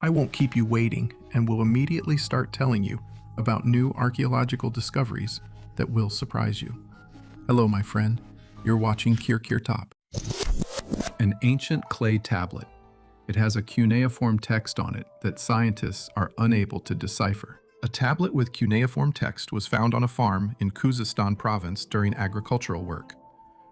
I won't keep you waiting and will immediately start telling you about new archaeological discoveries that will surprise you. Hello, my friend. You're watching Kirkir Top. An ancient clay tablet. It has a cuneiform text on it that scientists are unable to decipher. A tablet with cuneiform text was found on a farm in Khuzestan province during agricultural work.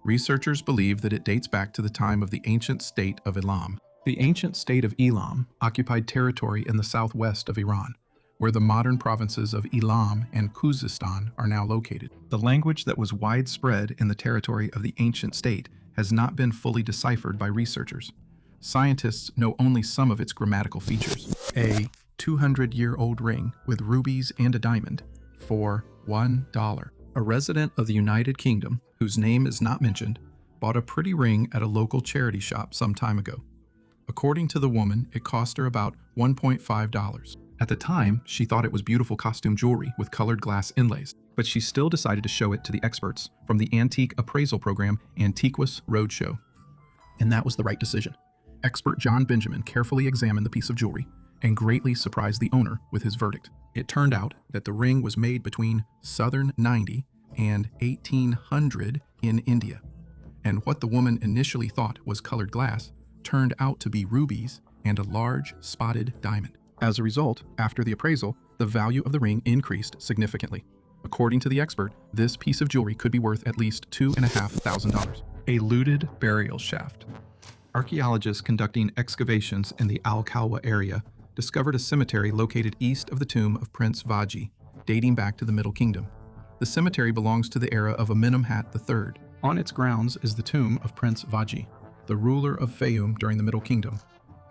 Researchers believe that it dates back to the time of the ancient state of Elam. The ancient state of Elam occupied territory in the southwest of Iran, where the modern provinces of Elam and Khuzestan are now located. The language that was widespread in the territory of the ancient state has not been fully deciphered by researchers. Scientists know only some of its grammatical features. A 200-year-old ring with rubies and a diamond for $1. A resident of the United Kingdom, whose name is not mentioned, bought a pretty ring at a local charity shop some time ago. According to the woman, it cost her about $1.5. At the time, she thought it was beautiful costume jewelry with colored glass inlays, but she still decided to show it to the experts from the antique appraisal program Antiquus Roadshow. And that was the right decision. Expert John Benjamin carefully examined the piece of jewelry and greatly surprised the owner with his verdict. It turned out that the ring was made between southern 90 and 1800 in India, and what the woman initially thought was colored glass turned out to be rubies and a large spotted diamond. As a result, after the appraisal, the value of the ring increased significantly. According to the expert, this piece of jewelry could be worth at least $2,500. A looted burial shaft. Archaeologists conducting excavations in the Al-Kalwa area discovered a cemetery located east of the tomb of Prince Vadji, dating back to the Middle Kingdom. The cemetery belongs to the era of Amenemhat III. On its grounds is the tomb of Prince Vadji, the ruler of Fayum during the Middle Kingdom,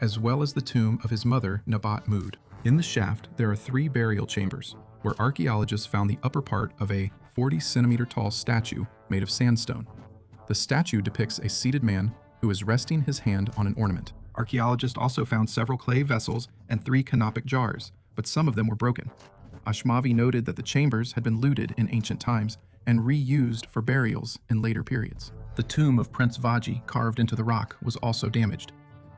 as well as the tomb of his mother, Nabat Mud. In the shaft, there are 3 burial chambers, where archaeologists found the upper part of a 40-centimeter tall statue made of sandstone. The statue depicts a seated man who is resting his hand on an ornament. Archaeologists also found several clay vessels and 3 canopic jars, but some of them were broken. Ashmavi noted that the chambers had been looted in ancient times and reused for burials in later periods. The tomb of Prince Vadji carved into the rock was also damaged.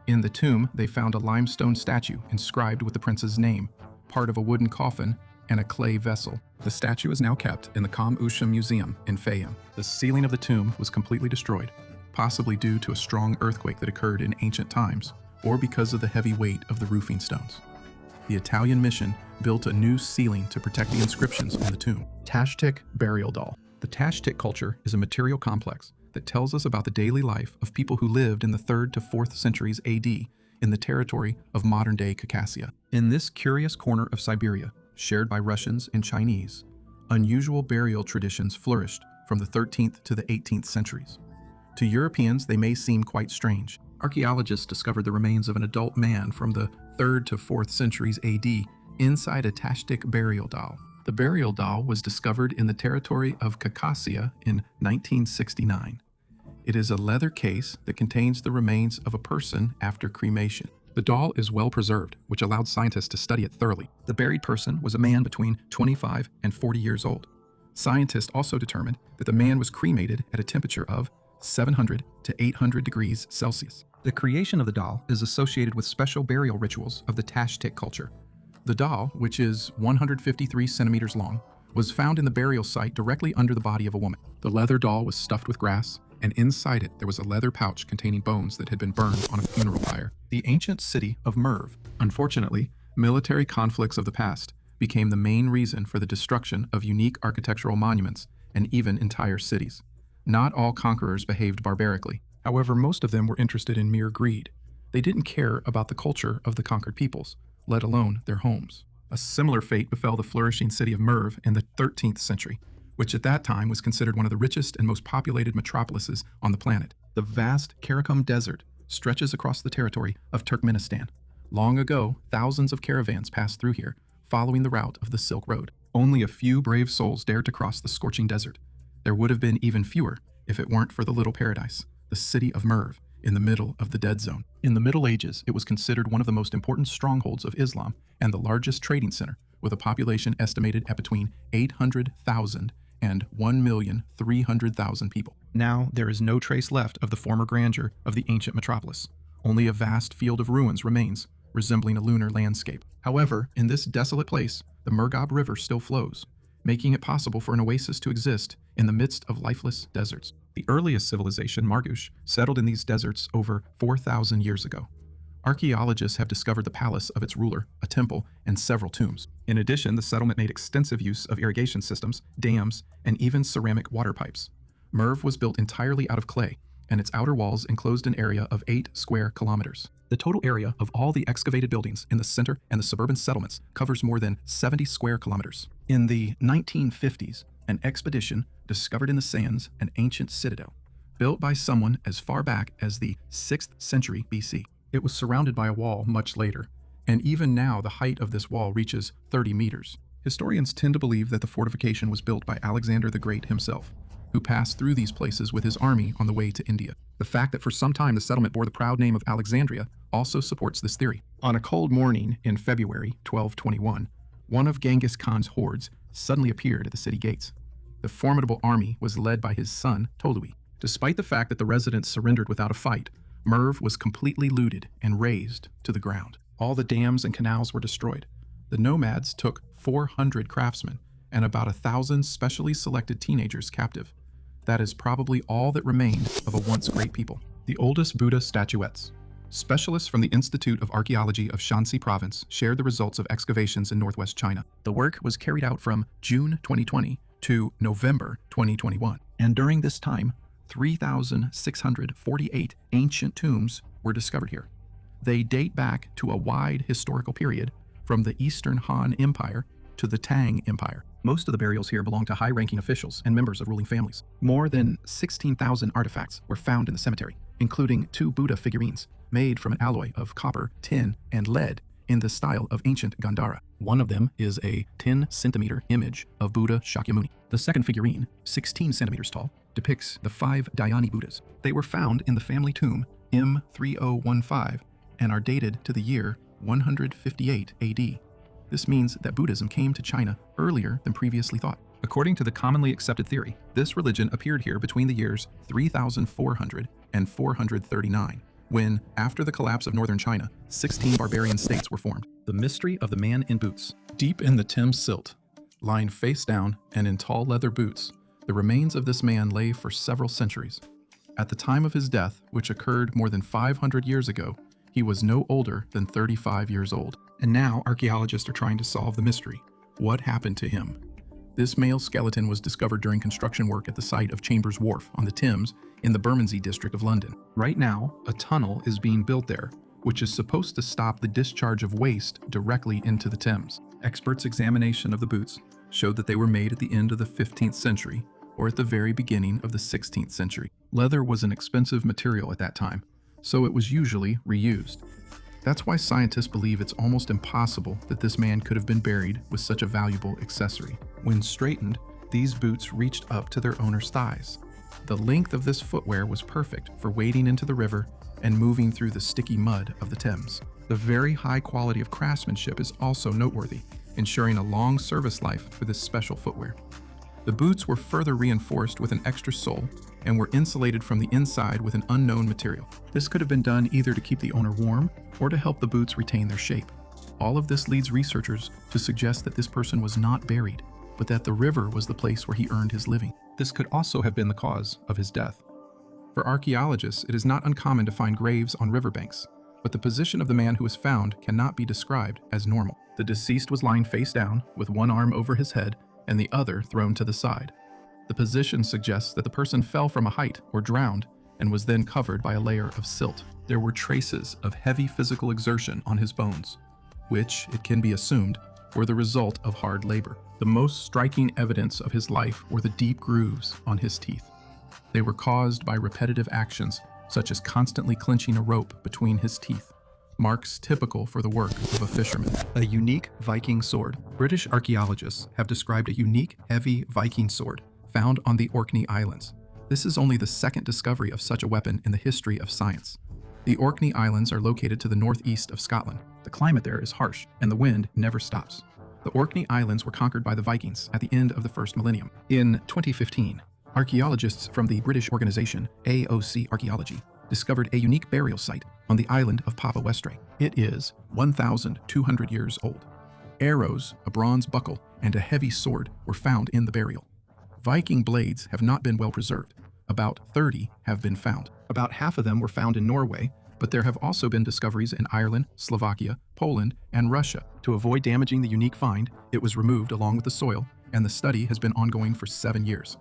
In the tomb, they found a limestone statue inscribed with the prince's name, part of a wooden coffin, and a clay vessel. The statue is now kept in the Kam Usha Museum in Fayum. The ceiling of the tomb was completely destroyed, possibly due to a strong earthquake that occurred in ancient times, or because of the heavy weight of the roofing stones. The Italian mission built a new ceiling to protect the inscriptions on the tomb. Tashtyk burial doll. The Tashtyk culture is a material complex that tells us about the daily life of people who lived in the 3rd to 4th centuries AD in the territory of modern-day Caucasia. In this curious corner of Siberia, shared by Russians and Chinese, unusual burial traditions flourished from the 13th to the 18th centuries. To Europeans, they may seem quite strange. Archaeologists discovered the remains of an adult man from the 3rd to 4th centuries AD inside a Tashtyk burial doll. The burial doll was discovered in the territory of Caucasia in 1969. It is a leather case that contains the remains of a person after cremation. The doll is well preserved, which allowed scientists to study it thoroughly. The buried person was a man between 25 and 40 years old. Scientists also determined that the man was cremated at a temperature of 700 to 800 degrees Celsius. The creation of the doll is associated with special burial rituals of the Tashtyk culture. The doll, which is 153 centimeters long, was found in the burial site directly under the body of a woman. The leather doll was stuffed with grass, and inside it there was a leather pouch containing bones that had been burned on a funeral pyre. The ancient city of Merv. Unfortunately, military conflicts of the past became the main reason for the destruction of unique architectural monuments and even entire cities. Not all conquerors behaved barbarically. However, most of them were interested in mere greed. They didn't care about the culture of the conquered peoples, let alone their homes. A similar fate befell the flourishing city of Merv in the 13th century, which at that time was considered one of the richest and most populated metropolises on the planet. The vast Karakum Desert stretches across the territory of Turkmenistan. Long ago, thousands of caravans passed through here, following the route of the Silk Road. Only a few brave souls dared to cross the scorching desert. There would have been even fewer if it weren't for the little paradise, the city of Merv, in the middle of the dead zone. In the Middle Ages, it was considered one of the most important strongholds of Islam and the largest trading center, with a population estimated at between 800,000 and 1,300,000 people. Now, there is no trace left of the former grandeur of the ancient metropolis. Only a vast field of ruins remains, resembling a lunar landscape. However, in this desolate place, the Murghab River still flows, making it possible for an oasis to exist in the midst of lifeless deserts. The earliest civilization, Margush, settled in these deserts over 4,000 years ago. Archaeologists have discovered the palace of its ruler, a temple, and several tombs. In addition, the settlement made extensive use of irrigation systems, dams, and even ceramic water pipes. Merv was built entirely out of clay, and its outer walls enclosed an area of 8 square kilometers. The total area of all the excavated buildings in the center and the suburban settlements covers more than 70 square kilometers. In the 1950s, an expedition discovered in the sands an ancient citadel, built by someone as far back as the 6th century BC. It was surrounded by a wall much later, and even now the height of this wall reaches 30 meters. Historians tend to believe that the fortification was built by Alexander the Great himself, who passed through these places with his army on the way to India. The fact that for some time the settlement bore the proud name of Alexandria also supports this theory. On a cold morning in February 1221, one of Genghis Khan's hordes suddenly appeared at the city gates. The formidable army was led by his son, Tolui. Despite the fact that the residents surrendered without a fight, Merv was completely looted and razed to the ground. All the dams and canals were destroyed. The nomads took 400 craftsmen and about 1,000 specially selected teenagers captive. That is probably all that remained of a once great people. The oldest Buddha statuettes. Specialists from the Institute of Archaeology of Shanxi Province shared the results of excavations in northwest China. The work was carried out from June 2020 to November 2021, and during this time, 3,648 ancient tombs were discovered here. They date back to a wide historical period from the Eastern Han Empire to the Tang Empire. Most of the burials here belong to high-ranking officials and members of ruling families. More than 16,000 artifacts were found in the cemetery, including 2 Buddha figurines made from an alloy of copper, tin, and lead in the style of ancient Gandhara. One of them is a 10-centimeter image of Buddha Shakyamuni. The second figurine, 16 centimeters tall, depicts the 5 Dhyani Buddhas. They were found in the family tomb M3015 and are dated to the year 158 AD. This means that Buddhism came to China earlier than previously thought. According to the commonly accepted theory, this religion appeared here between the years 3400 and 439, when, after the collapse of northern China, 16 barbarian states were formed. The mystery of the man in boots. Deep in the Thames silt, lying face down and in tall leather boots, the remains of this man lay for several centuries. At the time of his death, which occurred more than 500 years ago, he was no older than 35 years old. And now archaeologists are trying to solve the mystery. What happened to him? This male skeleton was discovered during construction work at the site of Chambers Wharf on the Thames in the Bermondsey district of London. Right now, a tunnel is being built there, which is supposed to stop the discharge of waste directly into the Thames. Experts' examination of the boots showed that they were made at the end of the 15th century or at the very beginning of the 16th century. Leather was an expensive material at that time, so it was usually reused. That's why scientists believe it's almost impossible that this man could have been buried with such a valuable accessory. When straightened, these boots reached up to their owner's thighs. The length of this footwear was perfect for wading into the river and moving through the sticky mud of the Thames. The very high quality of craftsmanship is also noteworthy, ensuring a long service life for this special footwear. The boots were further reinforced with an extra sole and were insulated from the inside with an unknown material. This could have been done either to keep the owner warm or to help the boots retain their shape. All of this leads researchers to suggest that this person was not buried, but that the river was the place where he earned his living. This could also have been the cause of his death. For archaeologists, it is not uncommon to find graves on riverbanks, but the position of the man who was found cannot be described as normal. The deceased was lying face down, with one arm over his head and the other thrown to the side. The position suggests that the person fell from a height or drowned and was then covered by a layer of silt. There were traces of heavy physical exertion on his bones, which, it can be assumed, were the result of hard labor. The most striking evidence of his life were the deep grooves on his teeth. They were caused by repetitive actions, such as constantly clenching a rope between his teeth, marks typical for the work of a fisherman. A unique Viking sword. British archaeologists have described a unique, heavy Viking sword found on the Orkney Islands. This is only the second discovery of such a weapon in the history of science. The Orkney Islands are located to the northeast of Scotland. The climate there is harsh, and the wind never stops. The Orkney Islands were conquered by the Vikings at the end of the first millennium. In 2015, archaeologists from the British organization AOC Archaeology discovered a unique burial site on the island of Papa Westray. It is 1,200 years old. Arrows, a bronze buckle, and a heavy sword were found in the burial. Viking blades have not been well preserved. About 30 have been found. About half of them were found in Norway, but there have also been discoveries in Ireland, Slovakia, Poland, and Russia. To avoid damaging the unique find, it was removed along with the soil, and the study has been ongoing for 7 years.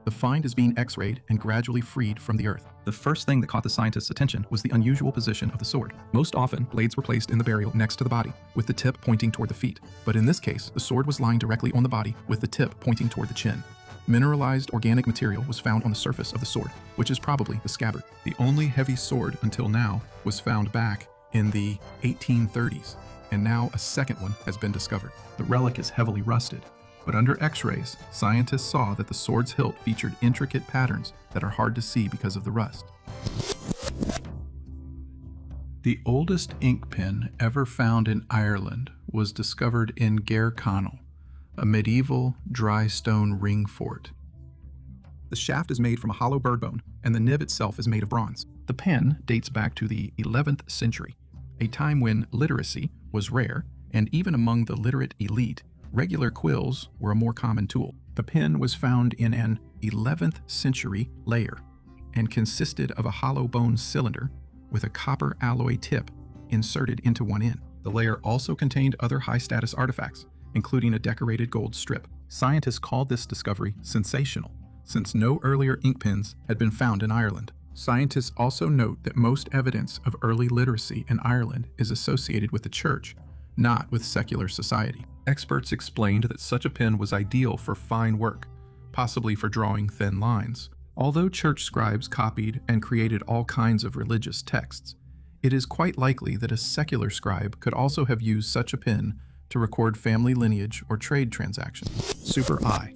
The find is being X-rayed and gradually freed from the earth. The first thing that caught the scientists' attention was the unusual position of the sword. Most often, blades were placed in the burial next to the body, with the tip pointing toward the feet. But in this case, the sword was lying directly on the body, with the tip pointing toward the chin. Mineralized organic material was found on the surface of the sword, which is probably the scabbard. The only heavy sword until now was found back in the 1830s, and now a second one has been discovered. The relic is heavily rusted, but under X-rays, scientists saw that the sword's hilt featured intricate patterns that are hard to see because of the rust. The oldest ink pen ever found in Ireland was discovered in Gairconnell, a medieval dry stone ring fort. The shaft is made from a hollow bird bone, and the nib itself is made of bronze. The pen dates back to the 11th century, a time when literacy was rare, and even among the literate elite, regular quills were a more common tool. The pen was found in an 11th century layer and consisted of a hollow bone cylinder with a copper alloy tip inserted into one end. The layer also contained other high-status artifacts, including a decorated gold strip. Scientists called this discovery sensational, since no earlier ink pens had been found in Ireland. Scientists also note that most evidence of early literacy in Ireland is associated with the church, not with secular society. Experts explained that such a pen was ideal for fine work, possibly for drawing thin lines. Although church scribes copied and created all kinds of religious texts, it is quite likely that a secular scribe could also have used such a pen to record family lineage or trade transactions. Super Eye.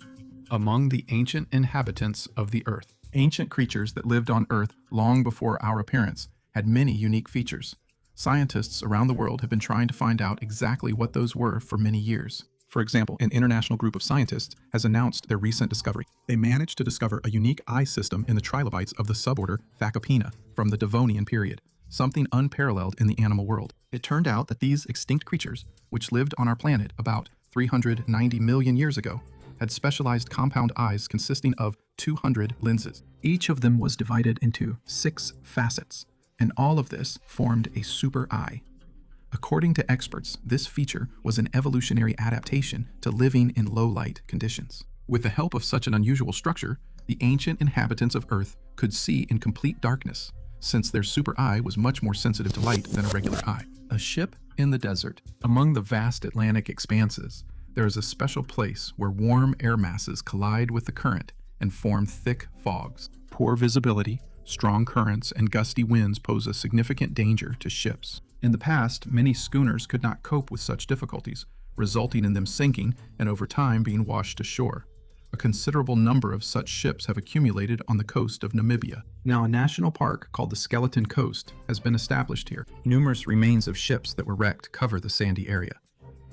Among the ancient inhabitants of the earth. Ancient creatures that lived on Earth long before our appearance had many unique features. Scientists around the world have been trying to find out exactly what those were for many years. For example, an international group of scientists has announced their recent discovery. They managed to discover a unique eye system in the trilobites of the suborder Thacopina from the Devonian period, something unparalleled in the animal world. It turned out that these extinct creatures, which lived on our planet about 390 million years ago, had specialized compound eyes consisting of 200 lenses. Each of them was divided into 6 facets, and all of this formed a super eye. According to experts, this feature was an evolutionary adaptation to living in low-light conditions. With the help of such an unusual structure, the ancient inhabitants of Earth could see in complete darkness, since their super eye was much more sensitive to light than a regular eye. A ship in the desert. Among the vast Atlantic expanses, there is a special place where warm air masses collide with the current and form thick fogs. Poor visibility, strong currents, and gusty winds pose a significant danger to ships. In the past, many schooners could not cope with such difficulties, resulting in them sinking and over time being washed ashore. A considerable number of such ships have accumulated on the coast of Namibia. Now, a national park called the Skeleton Coast has been established here. Numerous remains of ships that were wrecked cover the sandy area.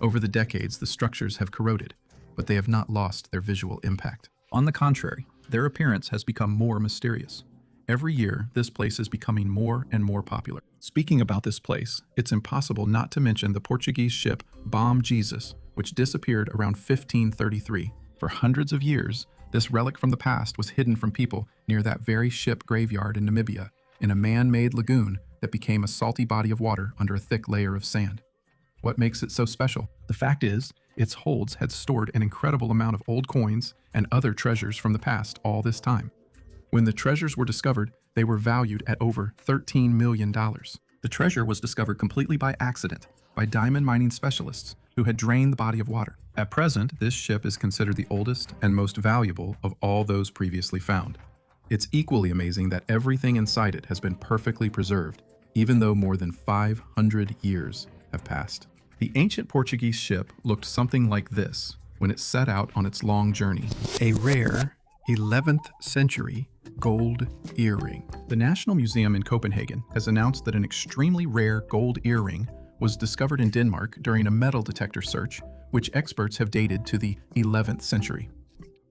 Over the decades, the structures have corroded, but they have not lost their visual impact. On the contrary, their appearance has become more mysterious. Every year, this place is becoming more and more popular. Speaking about this place, it's impossible not to mention the Portuguese ship Bom Jesus, which disappeared around 1533. For hundreds of years, this relic from the past was hidden from people near that very ship graveyard in Namibia, in a man-made lagoon that became a salty body of water under a thick layer of sand. What makes it so special? The fact is, its holds had stored an incredible amount of old coins and other treasures from the past all this time. When the treasures were discovered, they were valued at over $13 million. The treasure was discovered completely by accident by diamond mining specialists who had drained the body of water. At present, this ship is considered the oldest and most valuable of all those previously found. It's equally amazing that everything inside it has been perfectly preserved, even though more than 500 years have passed. The ancient Portuguese ship looked something like this when it set out on its long journey. A rare 11th century gold earring. The National Museum in Copenhagen has announced that an extremely rare gold earring was discovered in Denmark during a metal detector search, which experts have dated to the 11th century.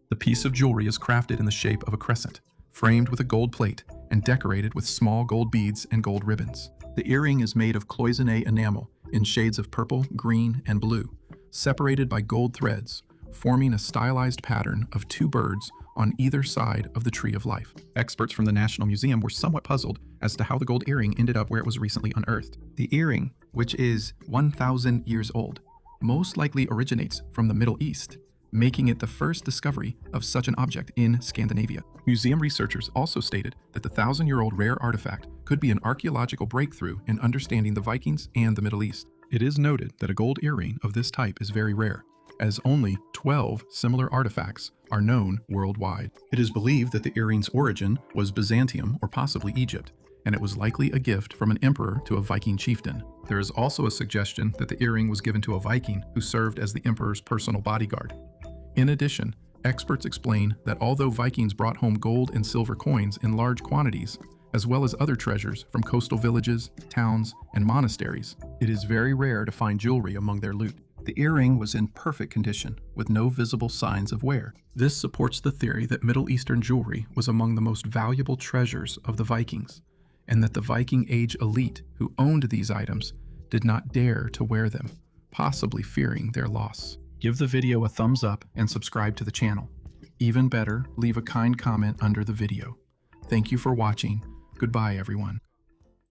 The piece of jewelry is crafted in the shape of a crescent, framed with a gold plate, and decorated with small gold beads and gold ribbons. The earring is made of cloisonné enamel in shades of purple, green, and blue, separated by gold threads, forming a stylized pattern of two birds on either side of the Tree of Life. Experts from the National Museum were somewhat puzzled as to how the gold earring ended up where it was recently unearthed. The earring, which is 1,000 years old, most likely originates from the Middle East, making it the first discovery of such an object in Scandinavia. Museum researchers also stated that the 1,000-year-old rare artifact could be an archaeological breakthrough in understanding the Vikings and the Middle East. It is noted that a gold earring of this type is very rare, as only 12 similar artifacts are known worldwide. It is believed that the earring's origin was Byzantium or possibly Egypt, and it was likely a gift from an emperor to a Viking chieftain. There is also a suggestion that the earring was given to a Viking who served as the emperor's personal bodyguard. In addition, experts explain that although Vikings brought home gold and silver coins in large quantities, as well as other treasures from coastal villages, towns, and monasteries, it is very rare to find jewelry among their loot. The earring was in perfect condition, with no visible signs of wear. This supports the theory that Middle Eastern jewelry was among the most valuable treasures of the Vikings, and that the Viking Age elite who owned these items did not dare to wear them, possibly fearing their loss. Give the video a thumbs up and subscribe to the channel. Even better, leave a kind comment under the video. Thank you for watching. Goodbye, everyone.